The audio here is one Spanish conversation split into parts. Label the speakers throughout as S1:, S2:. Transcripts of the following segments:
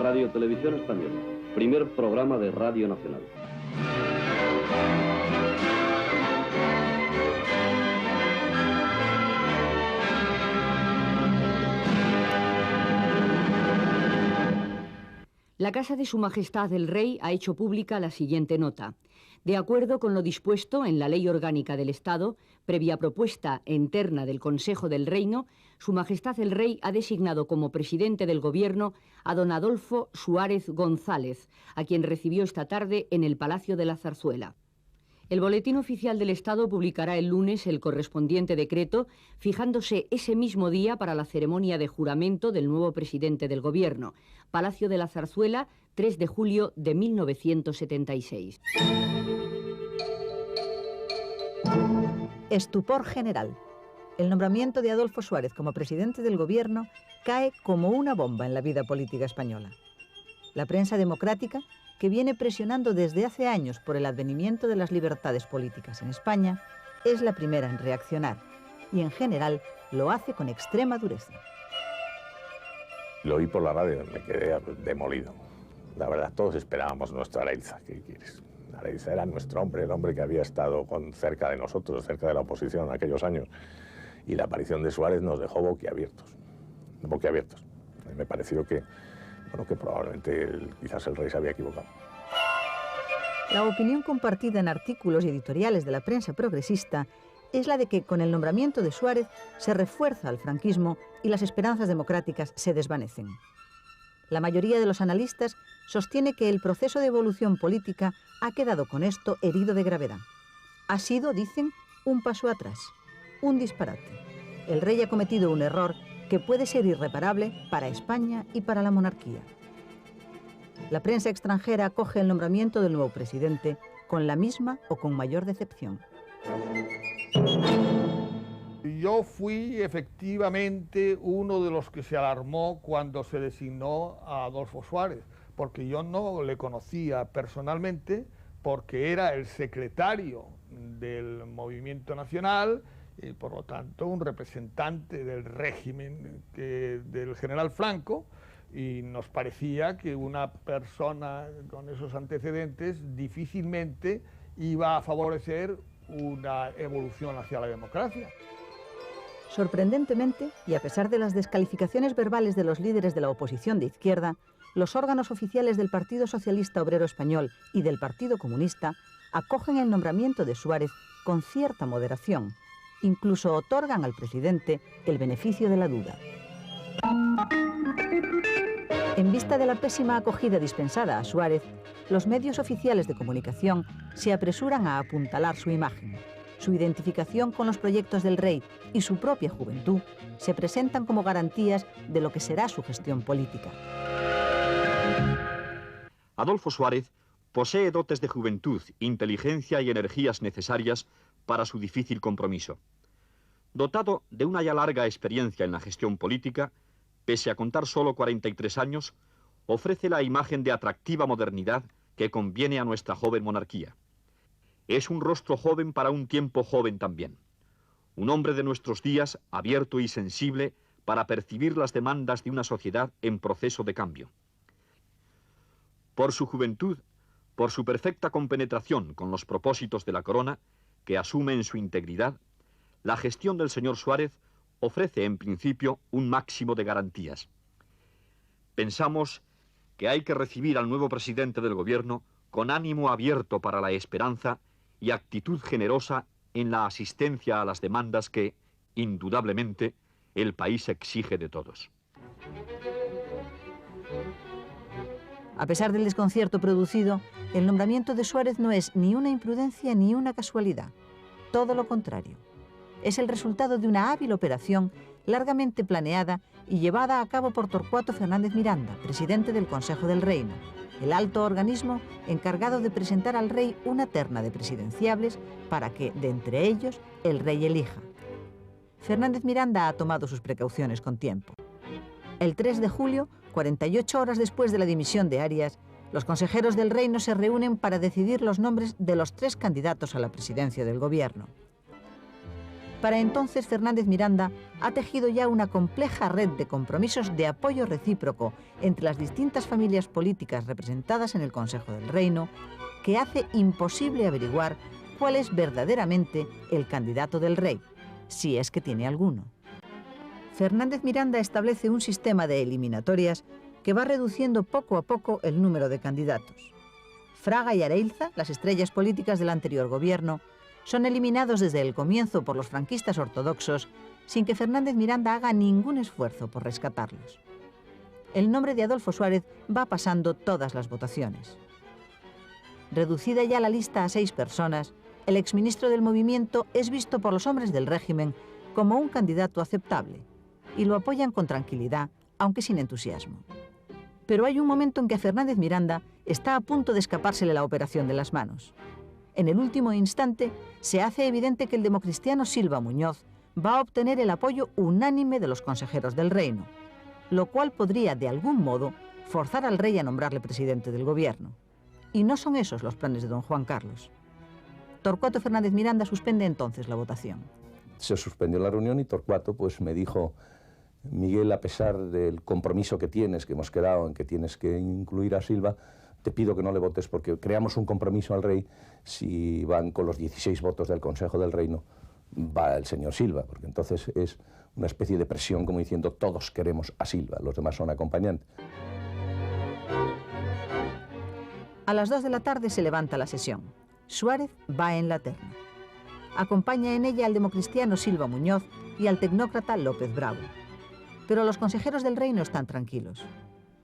S1: Radio Televisión Española, primer programa de Radio Nacional.
S2: La Casa de Su Majestad el Rey ha hecho pública la siguiente nota. De acuerdo con lo dispuesto en la Ley Orgánica del Estado, previa propuesta interna del Consejo del Reino, Su Majestad el Rey ha designado como presidente del Gobierno a don Adolfo Suárez González, a quien recibió esta tarde en el Palacio de la Zarzuela. El Boletín Oficial del Estado publicará el lunes el correspondiente decreto, fijándose ese mismo día para la ceremonia de juramento del nuevo presidente del Gobierno. Palacio de la Zarzuela, 3 de julio de 1976.
S3: Estupor general. El nombramiento de Adolfo Suárez como presidente del Gobierno cae como una bomba en la vida política española. La prensa democrática, que viene presionando desde hace años por el advenimiento de las libertades políticas en España, es la primera en reaccionar y, en general, lo hace con extrema dureza.
S4: Lo oí por la radio, me quedé demolido. La verdad, todos esperábamos nuestra Araiza. ¿Qué quieres? Araiza era nuestro hombre, el hombre que había estado cerca de nosotros, cerca de la oposición en aquellos años. Y la aparición de Suárez nos dejó boquiabiertos. Boquiabiertos. Me pareció que probablemente quizás el rey se había equivocado.
S3: La opinión compartida en artículos y editoriales de la prensa progresista es la de que con el nombramiento de Suárez se refuerza al franquismo y las esperanzas democráticas se desvanecen. La mayoría de los analistas sostiene que el proceso de evolución política ha quedado con esto herido de gravedad. Ha sido, dicen, un paso atrás, un disparate. El rey ha cometido un error que puede ser irreparable para España y para la monarquía. La prensa extranjera acoge el nombramiento del nuevo presidente con la misma o con mayor decepción.
S5: Yo fui efectivamente uno de los que se alarmó cuando se designó a Adolfo Suárez, porque yo no le conocía personalmente, porque era el secretario del Movimiento Nacional y por lo tanto un representante del régimen del general Franco, y nos parecía que una persona con esos antecedentes difícilmente iba a favorecer una evolución hacia la democracia.
S3: Sorprendentemente, y a pesar de las descalificaciones verbales de los líderes de la oposición de izquierda, los órganos oficiales del Partido Socialista Obrero Español y del Partido Comunista acogen el nombramiento de Suárez con cierta moderación. Incluso otorgan al presidente el beneficio de la duda. En vista de la pésima acogida dispensada a Suárez, los medios oficiales de comunicación se apresuran a apuntalar su imagen. Su identificación con los proyectos del rey y su propia juventud se presentan como garantías de lo que será su gestión política.
S6: Adolfo Suárez posee dotes de juventud, inteligencia y energías necesarias para su difícil compromiso. Dotado de una ya larga experiencia en la gestión política, pese a contar solo 43 años, ofrece la imagen de atractiva modernidad que conviene a nuestra joven monarquía. Es un rostro joven para un tiempo joven también. Un hombre de nuestros días abierto y sensible para percibir las demandas de una sociedad en proceso de cambio. Por su juventud, por su perfecta compenetración con los propósitos de la corona, que asume en su integridad, la gestión del señor Suárez ofrece en principio un máximo de garantías. Pensamos que hay que recibir al nuevo presidente del gobierno con ánimo abierto para la esperanza y actitud generosa en la asistencia a las demandas que, indudablemente, el país exige de todos.
S3: A pesar del desconcierto producido, el nombramiento de Suárez no es ni una imprudencia ni una casualidad. Todo lo contrario. Es el resultado de una hábil operación largamente planeada y llevada a cabo por Torcuato Fernández Miranda, presidente del Consejo del Reino, el alto organismo encargado de presentar al rey una terna de presidenciables para que, de entre ellos, el rey elija. Fernández Miranda ha tomado sus precauciones con tiempo. El 3 de julio, 48 horas después de la dimisión de Arias, los consejeros del reino se reúnen para decidir los nombres de los 3 candidatos a la presidencia del gobierno. Para entonces, Fernández Miranda ha tejido ya una compleja red de compromisos de apoyo recíproco entre las distintas familias políticas representadas en el Consejo del Reino, que hace imposible averiguar cuál es verdaderamente el candidato del rey, si es que tiene alguno. Fernández Miranda establece un sistema de eliminatorias que va reduciendo poco a poco el número de candidatos. Fraga y Areilza, las estrellas políticas del anterior gobierno, son eliminados desde el comienzo por los franquistas ortodoxos sin que Fernández Miranda haga ningún esfuerzo por rescatarlos. El nombre de Adolfo Suárez va pasando todas las votaciones. Reducida ya la lista a 6 personas, el exministro del movimiento es visto por los hombres del régimen como un candidato aceptable y lo apoyan con tranquilidad, aunque sin entusiasmo. Pero hay un momento en que a Fernández Miranda está a punto de escapársele la operación de las manos. En el último instante, se hace evidente que el democristiano Silva Muñoz va a obtener el apoyo unánime de los consejeros del reino, lo cual podría, de algún modo, forzar al rey a nombrarle presidente del gobierno. Y no son esos los planes de don Juan Carlos. Torcuato Fernández Miranda suspende entonces la votación.
S7: Se suspendió la reunión y Torcuato pues me dijo: Miguel, a pesar del compromiso que tienes, que hemos quedado en que tienes que incluir a Silva, te pido que no le votes porque creamos un compromiso al rey. Si van con los 16 votos del Consejo del Reino, va el señor Silva, porque entonces es una especie de presión como diciendo todos queremos a Silva, los demás son acompañantes.
S3: A las 2 de la tarde se levanta la sesión. Suárez va en la terna. Acompaña en ella al democristiano Silva Muñoz y al tecnócrata López Bravo. Pero los consejeros del reino están tranquilos.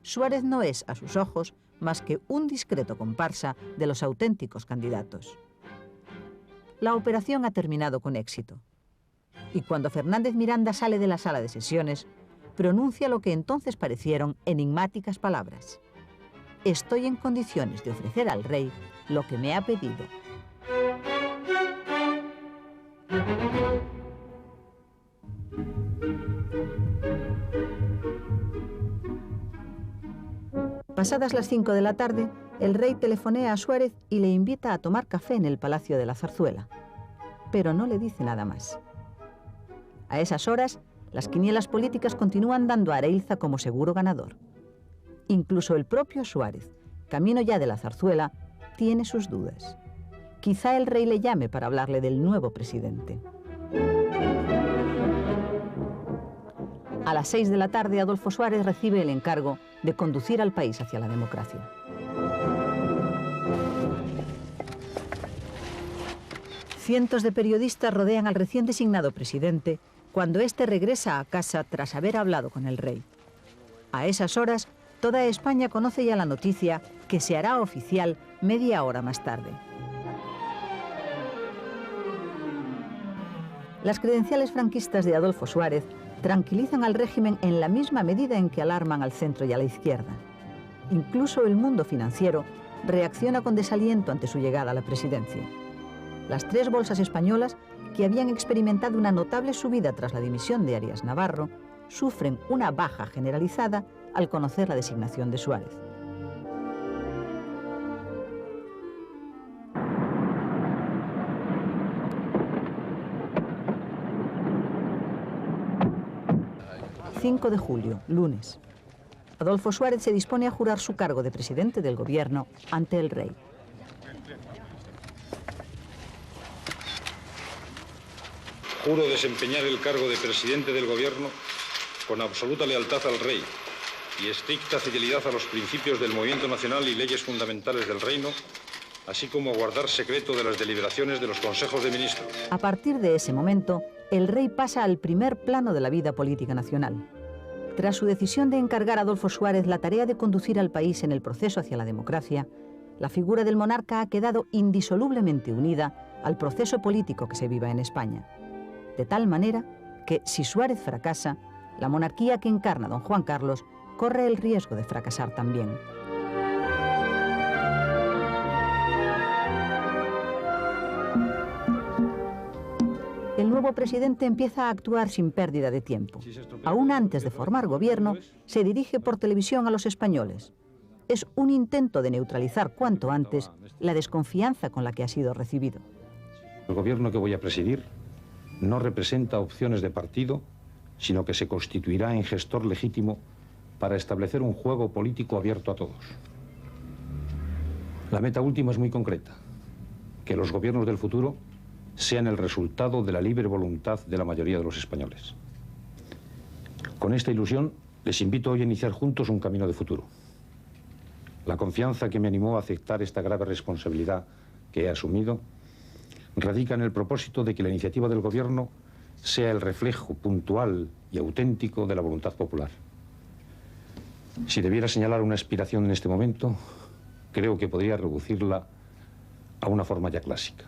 S3: Suárez no es, a sus ojos, más que un discreto comparsa de los auténticos candidatos. La operación ha terminado con éxito. Y cuando Fernández Miranda sale de la sala de sesiones, pronuncia lo que entonces parecieron enigmáticas palabras: estoy en condiciones de ofrecer al rey lo que me ha pedido. Pasadas las 5 de la tarde, el rey telefonea a Suárez y le invita a tomar café en el Palacio de la Zarzuela. Pero no le dice nada más. A esas horas, las quinielas políticas continúan dando a Areilza como seguro ganador. Incluso el propio Suárez, camino ya de la Zarzuela, tiene sus dudas. Quizá el rey le llame para hablarle del nuevo presidente. A las 6 de la tarde, Adolfo Suárez recibe el encargo de conducir al país hacia la democracia. Cientos de periodistas rodean al recién designado presidente cuando éste regresa a casa tras haber hablado con el rey. A esas horas, toda España conoce ya la noticia que se hará oficial media hora más tarde. Las credenciales franquistas de Adolfo Suárez tranquilizan al régimen en la misma medida en que alarman al centro y a la izquierda. Incluso el mundo financiero reacciona con desaliento ante su llegada a la presidencia. Las 3 bolsas españolas, que habían experimentado una notable subida tras la dimisión de Arias Navarro, sufren una baja generalizada al conocer la designación de Suárez. ...5 de julio, lunes. Adolfo Suárez se dispone a jurar su cargo de presidente del gobierno ante el rey.
S8: Juro desempeñar el cargo de presidente del gobierno con absoluta lealtad al rey y estricta fidelidad a los principios del movimiento nacional y leyes fundamentales del reino, así como guardar secreto de las deliberaciones de los consejos de ministros.
S3: A partir de ese momento, el rey pasa al primer plano de la vida política nacional. Tras su decisión de encargar a Adolfo Suárez la tarea de conducir al país en el proceso hacia la democracia, la figura del monarca ha quedado indisolublemente unida al proceso político que se viva en España. De tal manera que, si Suárez fracasa, la monarquía que encarna don Juan Carlos corre el riesgo de fracasar también. El nuevo presidente empieza a actuar sin pérdida de tiempo. Aún antes de formar gobierno, se dirige por televisión a los españoles. Es un intento de neutralizar cuanto antes la desconfianza con la que ha sido recibido.
S8: El gobierno que voy a presidir no representa opciones de partido, sino que se constituirá en gestor legítimo para establecer un juego político abierto a todos. La meta última es muy concreta: que los gobiernos del futuro sean el resultado de la libre voluntad de la mayoría de los españoles. Con esta ilusión, les invito hoy a iniciar juntos un camino de futuro. La confianza que me animó a aceptar esta grave responsabilidad que he asumido radica en el propósito de que la iniciativa del Gobierno sea el reflejo puntual y auténtico de la voluntad popular. Si debiera señalar una aspiración en este momento, creo que podría reducirla a una forma ya clásica: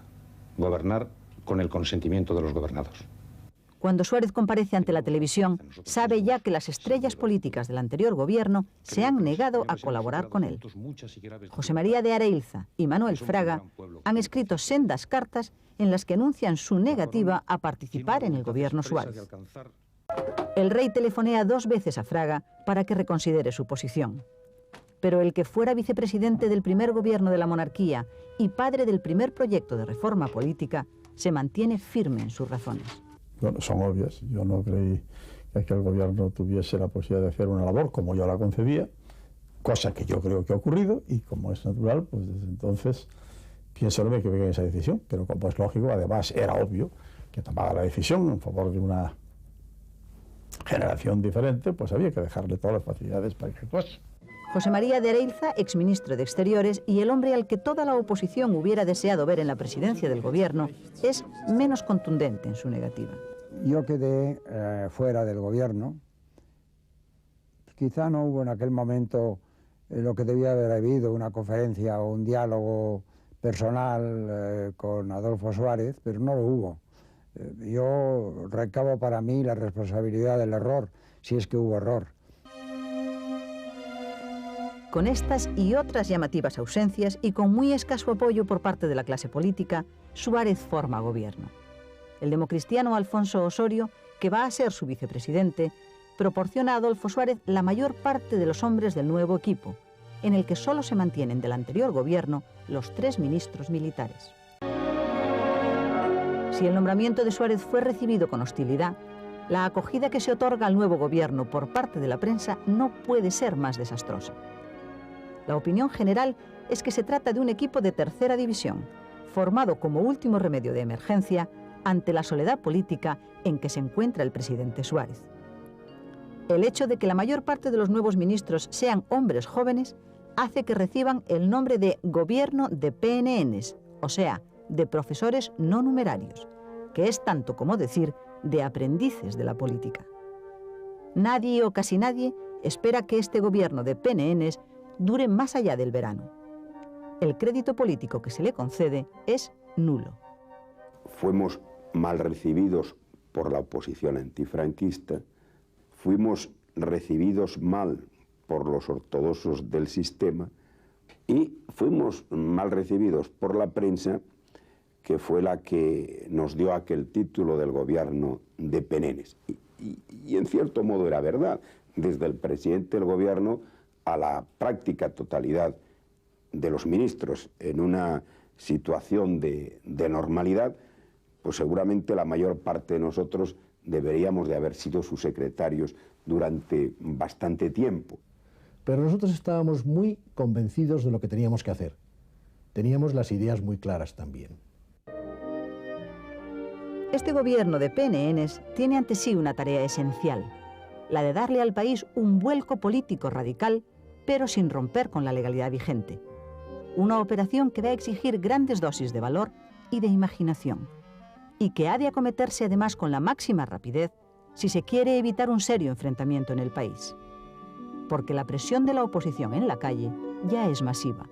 S8: gobernar con el consentimiento de los gobernados.
S3: Cuando Suárez comparece ante la televisión, sabe ya que las estrellas políticas del anterior gobierno se han negado a colaborar con él. José María de Areilza y Manuel Fraga han escrito sendas cartas en las que anuncian su negativa a participar en el gobierno Suárez. El rey telefonea 2 veces a Fraga para que reconsidere su posición. Pero el que fuera vicepresidente del primer gobierno de la monarquía y padre del primer proyecto de reforma política se mantiene firme en sus razones.
S9: Bueno, son obvias. Yo no creí que aquel gobierno tuviese la posibilidad de hacer una labor como yo la concebía, cosa que yo creo que ha ocurrido, y como es natural, pues desde entonces pienso que venga esa decisión, pero como es lógico, además era obvio que tomaba la decisión en favor de una generación diferente, pues había que dejarle todas las facilidades para que actuase.
S3: José María de Areilza, exministro de Exteriores y el hombre al que toda la oposición hubiera deseado ver en la presidencia del gobierno, es menos contundente en su negativa.
S10: Yo quedé fuera del gobierno. Quizá no hubo en aquel momento lo que debía haber habido, una conferencia o un diálogo personal con Adolfo Suárez, pero no lo hubo. Yo recabo para mí la responsabilidad del error, si es que hubo error.
S3: Con estas y otras llamativas ausencias y con muy escaso apoyo por parte de la clase política, Suárez forma gobierno. El democristiano Alfonso Osorio, que va a ser su vicepresidente, proporciona a Adolfo Suárez la mayor parte de los hombres del nuevo equipo, en el que solo se mantienen del anterior gobierno los 3 ministros militares. Si el nombramiento de Suárez fue recibido con hostilidad, la acogida que se otorga al nuevo gobierno por parte de la prensa no puede ser más desastrosa. La opinión general es que se trata de un equipo de tercera división, formado como último remedio de emergencia ante la soledad política en que se encuentra el presidente Suárez. El hecho de que la mayor parte de los nuevos ministros sean hombres jóvenes hace que reciban el nombre de gobierno de PNNs, o sea, de profesores no numerarios, que es tanto como decir de aprendices de la política. Nadie o casi nadie espera que este gobierno de PNNs dure más allá del verano. El crédito político que se le concede es nulo.
S11: Fuimos mal recibidos por la oposición antifranquista, fuimos recibidos mal por los ortodoxos del sistema y fuimos mal recibidos por la prensa, que fue la que nos dio aquel título del gobierno de PNNs. Y en cierto modo era verdad. Desde el presidente del gobierno a la práctica totalidad de los ministros en una situación de normalidad, pues seguramente la mayor parte de nosotros deberíamos de haber sido sus secretarios durante bastante tiempo.
S12: Pero nosotros estábamos muy convencidos de lo que teníamos que hacer. Teníamos las ideas muy claras también.
S3: Este gobierno de PNNs tiene ante sí una tarea esencial, la de darle al país un vuelco político radical, pero sin romper con la legalidad vigente. Una operación que va a exigir grandes dosis de valor y de imaginación, y que ha de acometerse además con la máxima rapidez si se quiere evitar un serio enfrentamiento en el país. Porque la presión de la oposición en la calle ya es masiva.